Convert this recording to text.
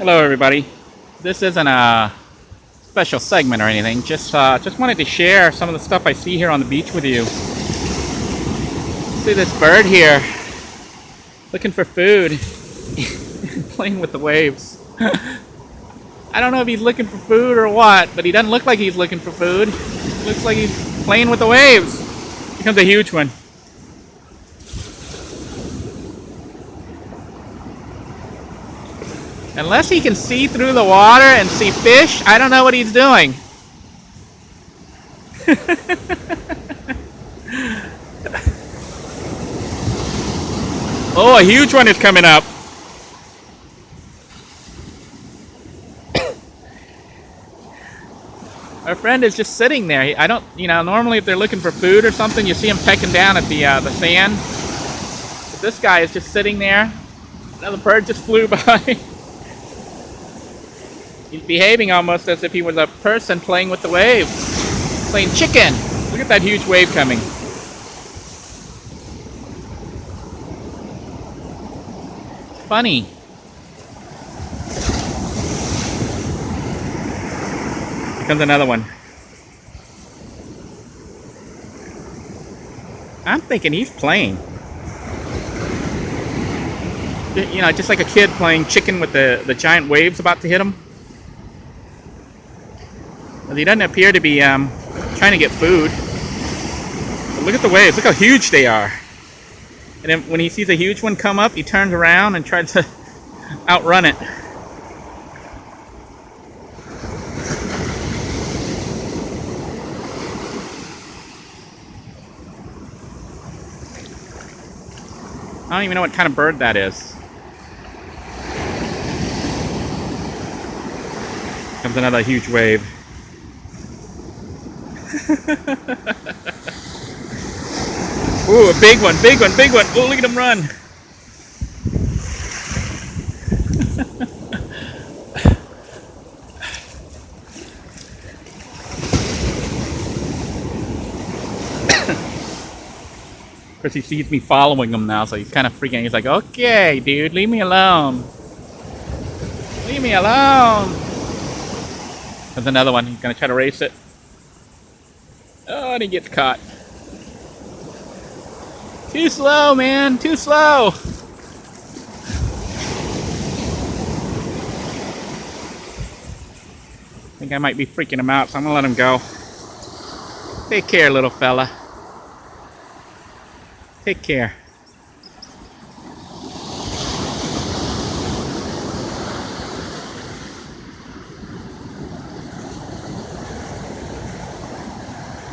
Hello everybody. This isn't a special segment or anything. Just wanted to share some of the stuff I see here on the beach with you. See this bird here looking for food. Playing with the waves. I don't know if he's looking for food or what, but he doesn't look like he's looking for food. He looks like he's playing with the waves. Here comes a huge one. Unless he can see through the water and see fish, I don't know what he's doing. Oh, a huge one is coming up. Our friend is just sitting there. I don't, normally if they're looking for food or something, you see him pecking down at the sand. But this guy is just sitting there. Another bird just flew by. He's behaving almost as if he was a person playing with the waves. Playing chicken. Look at that huge wave coming. Funny. Here comes another one. I'm thinking he's playing. Just like a kid playing chicken with the giant waves about to hit him. Well, he doesn't appear to be trying to get food. But look at the waves. Look how huge they are. And then when he sees a huge one come up, he turns around and tries to outrun it. I don't even know what kind of bird that is. Comes another huge wave. Ooh, a big one, big one, big one. Oh, look at him run. Of course, he sees me following him now, so he's kind of freaking out. He's like, okay, dude, leave me alone. Leave me alone. There's another one. He's going to try to race it. Oh, and he gets caught. Too slow, man. Too slow. I think I might be freaking him out, so I'm going to let him go. Take care, little fella. Take care.